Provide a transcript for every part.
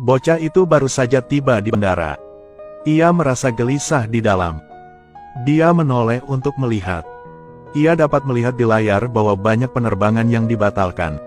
Bocah itu baru saja tiba di bandara. Ia merasa gelisah di dalam. Dia menoleh untuk melihat. Ia dapat melihat di layar bahwa banyak penerbangan yang dibatalkan.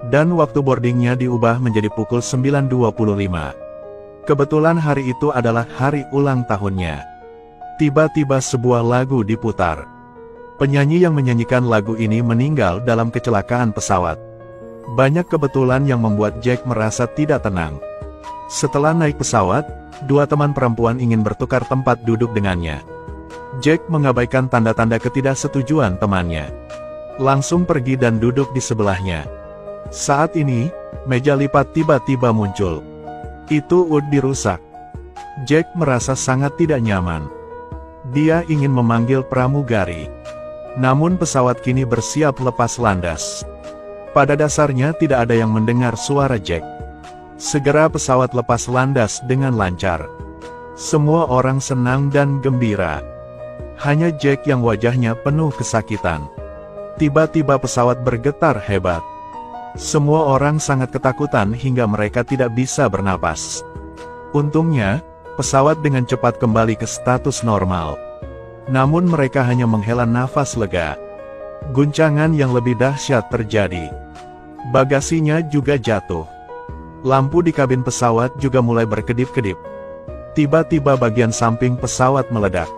Dan waktu boardingnya diubah menjadi pukul 9.25. Kebetulan hari itu adalah hari ulang tahunnya. Tiba-tiba sebuah lagu diputar. Penyanyi yang menyanyikan lagu ini meninggal dalam kecelakaan pesawat. Banyak kebetulan yang membuat Jack merasa tidak tenang. Setelah naik pesawat, dua teman perempuan ingin bertukar tempat duduk dengannya. Jack mengabaikan tanda-tanda ketidaksetujuan temannya. Langsung pergi dan duduk di sebelahnya. Saat ini, meja lipat tiba-tiba muncul. Itu dirusak. Jack merasa sangat tidak nyaman. Dia ingin memanggil pramugari. Namun pesawat kini bersiap lepas landas. Pada dasarnya tidak ada yang mendengar suara Jack. Segera pesawat lepas landas dengan lancar. Semua orang senang dan gembira. Hanya Jack yang wajahnya penuh kesakitan. Tiba-tiba pesawat bergetar hebat. Semua orang sangat ketakutan hingga mereka tidak bisa bernapas. Untungnya, pesawat dengan cepat kembali ke status normal. Namun mereka hanya menghela nafas lega. Guncangan yang lebih dahsyat terjadi. Bagasinya juga jatuh. Lampu di kabin pesawat juga mulai berkedip-kedip. Tiba-tiba bagian samping pesawat meledak.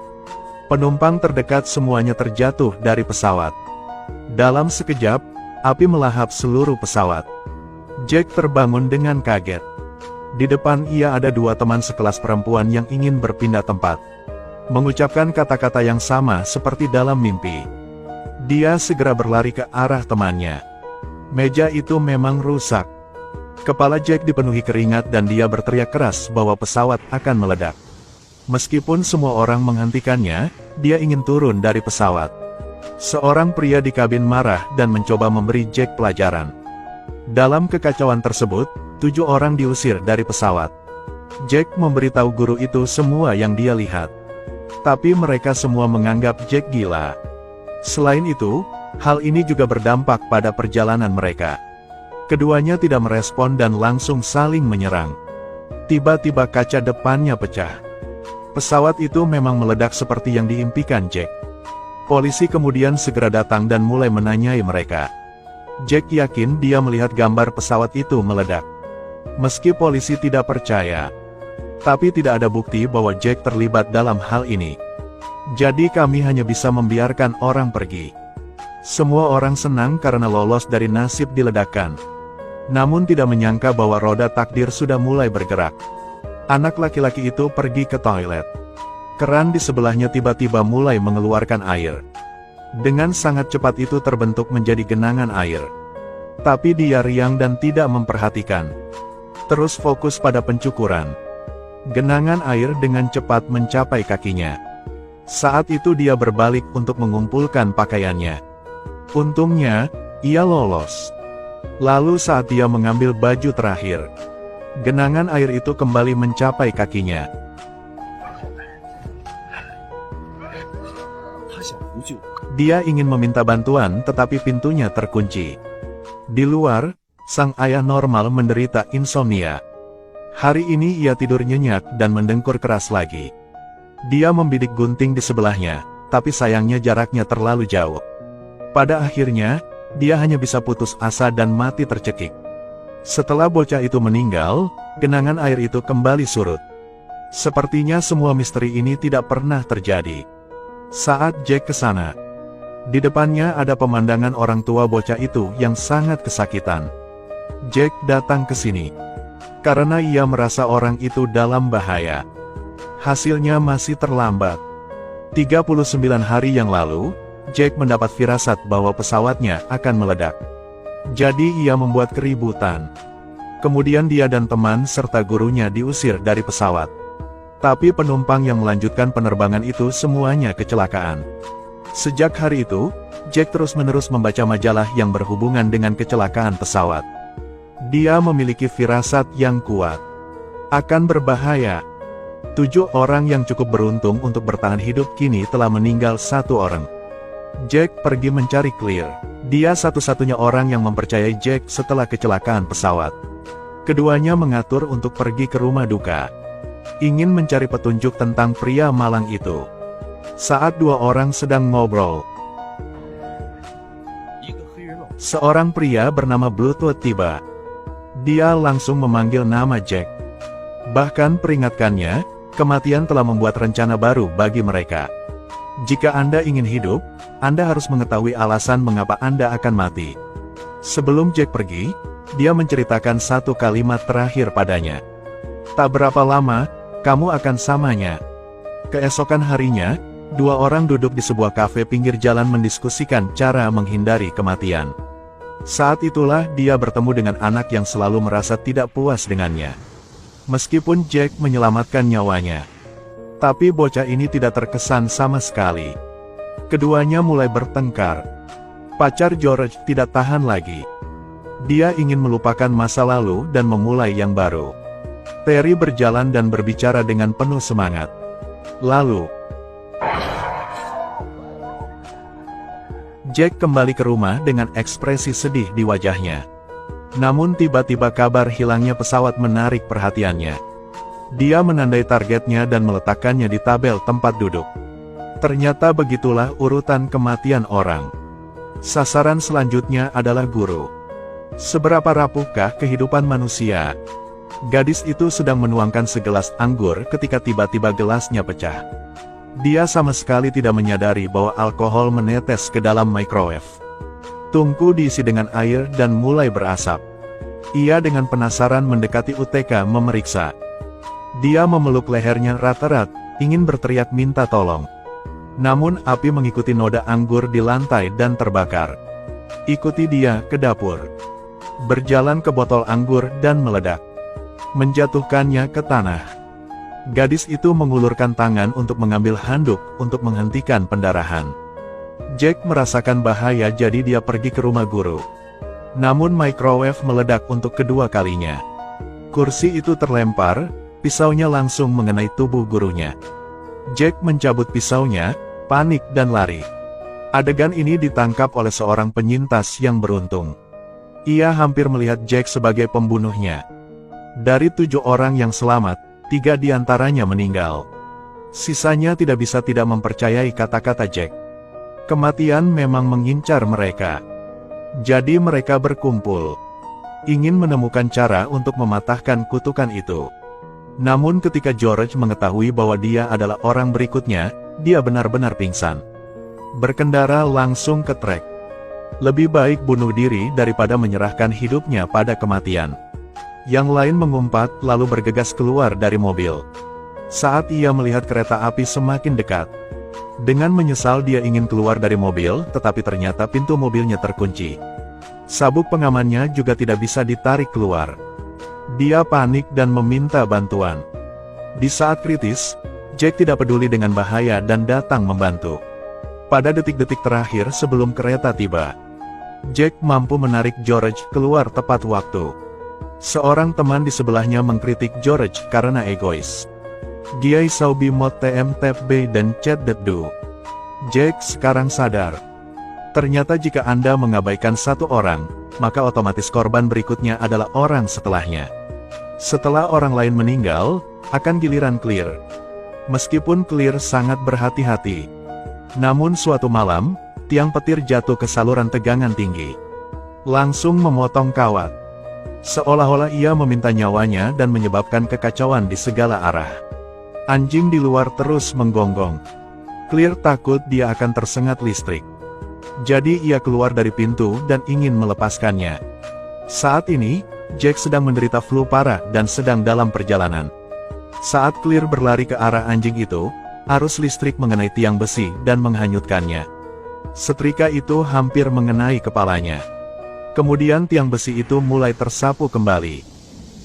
Penumpang terdekat semuanya terjatuh dari pesawat. Dalam sekejap, api melahap seluruh pesawat. Jack terbangun dengan kaget. Di depan ia ada dua teman sekelas perempuan yang ingin berpindah tempat. Mengucapkan kata-kata yang sama seperti dalam mimpi. Dia segera berlari ke arah temannya. Meja itu memang rusak. Kepala Jack dipenuhi keringat dan dia berteriak keras bahwa pesawat akan meledak. Meskipun semua orang menghentikannya, dia ingin turun dari pesawat. Seorang pria di kabin marah dan mencoba memberi Jack pelajaran. Dalam kekacauan tersebut, 7 orang diusir dari pesawat. Jack memberitahu guru itu semua yang dia lihat. Tapi mereka semua menganggap Jack gila. Selain itu, hal ini juga berdampak pada perjalanan mereka. Keduanya tidak merespon dan langsung saling menyerang. Tiba-tiba kaca depannya pecah. Pesawat itu memang meledak seperti yang diimpikan Jack. Polisi kemudian segera datang dan mulai menanyai mereka. Jack yakin dia melihat gambar pesawat itu meledak. Meski polisi tidak percaya, tapi tidak ada bukti bahwa Jack terlibat dalam hal ini. Jadi kami hanya bisa membiarkan orang pergi. Semua orang senang karena lolos dari nasib diledakkan. Namun tidak menyangka bahwa roda takdir sudah mulai bergerak. Anak laki-laki itu pergi ke toilet. Keran di sebelahnya tiba-tiba mulai mengeluarkan air. Dengan sangat cepat itu terbentuk menjadi genangan air. Tapi dia riang dan tidak memperhatikan. Terus fokus pada pencukuran. Genangan air dengan cepat mencapai kakinya. Saat itu dia berbalik untuk mengumpulkan pakaiannya. Untungnya, ia lolos. Lalu saat dia mengambil baju terakhir, genangan air itu kembali mencapai kakinya. Dia ingin meminta bantuan tetapi pintunya terkunci. Di luar, sang ayah normal menderita insomnia. Hari ini ia tidur nyenyak dan mendengkur keras lagi. Dia membidik gunting di sebelahnya, tapi sayangnya jaraknya terlalu jauh. Pada akhirnya, dia hanya bisa putus asa dan mati tercekik. Setelah bocah itu meninggal, genangan air itu kembali surut. Sepertinya semua misteri ini tidak pernah terjadi. Saat Jack ke sana, di depannya ada pemandangan orang tua bocah itu yang sangat kesakitan. Jack datang ke sini karena ia merasa orang itu dalam bahaya. Hasilnya masih terlambat. 39 hari yang lalu, Jack mendapat firasat bahwa pesawatnya akan meledak. Jadi ia membuat keributan. Kemudian dia dan teman serta gurunya diusir dari pesawat. Tapi penumpang yang melanjutkan penerbangan itu semuanya kecelakaan. Sejak hari itu, Jack terus-menerus membaca majalah yang berhubungan dengan kecelakaan pesawat. Dia memiliki firasat yang kuat. Akan berbahaya. 7 orang yang cukup beruntung untuk bertahan hidup kini telah meninggal 1 orang. Jack pergi mencari Clear. Dia satu-satunya orang yang mempercayai Jack setelah kecelakaan pesawat. Keduanya mengatur untuk pergi ke rumah duka. Ingin mencari petunjuk tentang pria malang itu. Saat dua orang sedang ngobrol, seorang pria bernama Bluetooth tiba. Dia langsung memanggil nama Jack. Bahkan peringatkannya, kematian telah membuat rencana baru bagi mereka. Jika Anda ingin hidup, Anda harus mengetahui alasan mengapa Anda akan mati. Sebelum Jack pergi, dia menceritakan satu kalimat terakhir padanya. Tak berapa lama, kamu akan samanya. Keesokan harinya, dua orang duduk di sebuah kafe pinggir jalan mendiskusikan cara menghindari kematian. Saat itulah dia bertemu dengan anak yang selalu merasa tidak puas dengannya. Meskipun Jack menyelamatkan nyawanya, tapi bocah ini tidak terkesan sama sekali. Keduanya mulai bertengkar. Pacar George tidak tahan lagi. Dia ingin melupakan masa lalu dan memulai yang baru. Terry berjalan dan berbicara dengan penuh semangat. Lalu, Jack kembali ke rumah dengan ekspresi sedih di wajahnya. Namun tiba-tiba kabar hilangnya pesawat menarik perhatiannya. Dia menandai targetnya dan meletakkannya di tabel tempat duduk. Ternyata begitulah urutan kematian orang. Sasaran selanjutnya adalah guru. Seberapa rapuhkah kehidupan manusia? Gadis itu sedang menuangkan segelas anggur ketika tiba-tiba gelasnya pecah. Dia sama sekali tidak menyadari bahwa alkohol menetes ke dalam microwave. Tungku diisi dengan air dan mulai berasap. Ia dengan penasaran mendekati UTK memeriksa. Dia memeluk lehernya erat-erat, ingin berteriak minta tolong. Namun api mengikuti noda anggur di lantai dan terbakar. Ikuti dia ke dapur. Berjalan ke botol anggur dan meledak. Menjatuhkannya ke tanah. Gadis itu mengulurkan tangan untuk mengambil handuk untuk menghentikan pendarahan. Jack merasakan bahaya jadi dia pergi ke rumah guru. Namun microwave meledak untuk kedua kalinya. Kursi itu terlempar, pisaunya langsung mengenai tubuh gurunya. Jack mencabut pisaunya, panik dan lari. Adegan ini ditangkap oleh seorang penyintas yang beruntung. Ia hampir melihat Jack sebagai pembunuhnya. Dari 7 orang yang selamat, 3 diantaranya meninggal. Sisanya tidak bisa tidak mempercayai kata-kata Jack. Kematian memang mengincar mereka. Jadi mereka berkumpul. Ingin menemukan cara untuk mematahkan kutukan itu. Namun ketika George mengetahui bahwa dia adalah orang berikutnya, dia benar-benar pingsan. Berkendara langsung ke trek. Lebih baik bunuh diri daripada menyerahkan hidupnya pada kematian. Yang lain mengumpat lalu bergegas keluar dari mobil. Saat ia melihat kereta api semakin dekat. Dengan menyesal dia ingin keluar dari mobil, tetapi ternyata pintu mobilnya terkunci. Sabuk pengamannya juga tidak bisa ditarik keluar. Dia panik dan meminta bantuan. Di saat kritis, Jack tidak peduli dengan bahaya dan datang membantu. Pada detik-detik terakhir sebelum kereta tiba, Jack mampu menarik George keluar tepat waktu. Seorang teman di sebelahnya mengkritik George karena egois. Giai Saubi Mot TM Tep B dan Chat Dedu. Jack sekarang sadar. Ternyata jika Anda mengabaikan satu orang, maka otomatis korban berikutnya adalah orang setelahnya. Setelah orang lain meninggal, akan giliran Clear. Meskipun Clear sangat berhati-hati. Namun suatu malam, tiang petir jatuh ke saluran tegangan tinggi. Langsung memotong kawat. Seolah-olah ia meminta nyawanya dan menyebabkan kekacauan di segala arah. Anjing di luar terus menggonggong. Clear takut dia akan tersengat listrik. Jadi ia keluar dari pintu dan ingin melepaskannya. Saat ini, Jack sedang menderita flu parah dan sedang dalam perjalanan. Saat Clear berlari ke arah anjing itu, arus listrik mengenai tiang besi dan menghanyutkannya. Setrika itu hampir mengenai kepalanya. Kemudian tiang besi itu mulai tersapu kembali.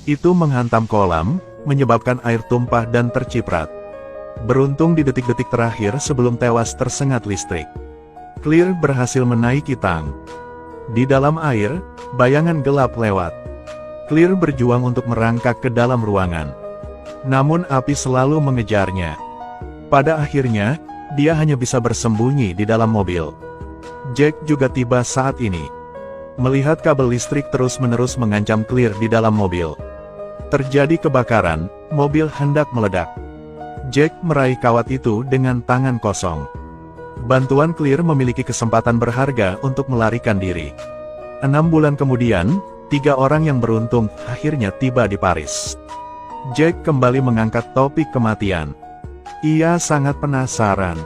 Itu menghantam kolam, menyebabkan air tumpah dan terciprat. Beruntung di detik-detik terakhir sebelum tewas tersengat listrik, Clear berhasil menaiki tang. Di dalam air, bayangan gelap lewat. Clear berjuang untuk merangkak ke dalam ruangan. Namun api selalu mengejarnya. Pada akhirnya, dia hanya bisa bersembunyi di dalam mobil. Jack juga tiba saat ini. Melihat kabel listrik terus-menerus mengancam Clear di dalam mobil. Terjadi kebakaran, mobil hendak meledak. Jack meraih kawat itu dengan tangan kosong. Bantuan Clear memiliki kesempatan berharga untuk melarikan diri. 6 bulan kemudian, 3 orang yang beruntung akhirnya tiba di Paris. Jack kembali mengangkat topik kematian. Ia sangat penasaran.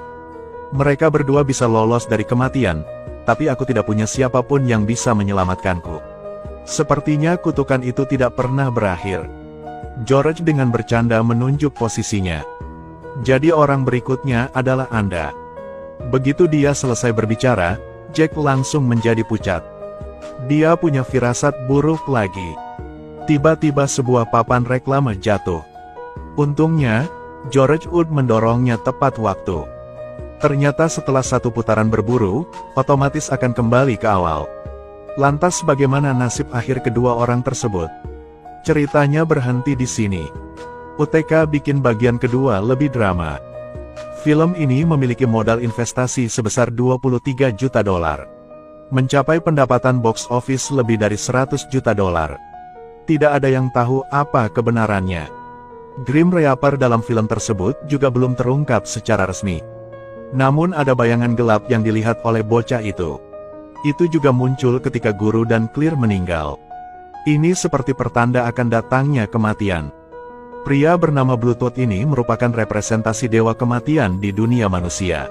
Mereka berdua bisa lolos dari kematian, tapi aku tidak punya siapapun yang bisa menyelamatkanku. Sepertinya kutukan itu tidak pernah berakhir. George dengan bercanda menunjuk posisinya. Jadi orang berikutnya adalah Anda. Begitu dia selesai berbicara, Jack langsung menjadi pucat. Dia punya firasat buruk lagi. Tiba-tiba sebuah papan reklame jatuh. Untungnya, George Wood mendorongnya tepat waktu. Ternyata setelah satu putaran berburu, otomatis akan kembali ke awal. Lantas bagaimana nasib akhir kedua orang tersebut? Ceritanya berhenti di sini. UTK bikin bagian kedua lebih drama. Film ini memiliki modal investasi sebesar 23 juta dolar. Mencapai pendapatan box office lebih dari 100 juta dolar. Tidak ada yang tahu apa kebenarannya. Grim Reaper dalam film tersebut juga belum terungkap secara resmi. Namun ada bayangan gelap yang dilihat oleh bocah itu. Itu juga muncul ketika guru dan Clear meninggal. Ini seperti pertanda akan datangnya kematian. Pria bernama Blue Toad ini merupakan representasi dewa kematian di dunia manusia.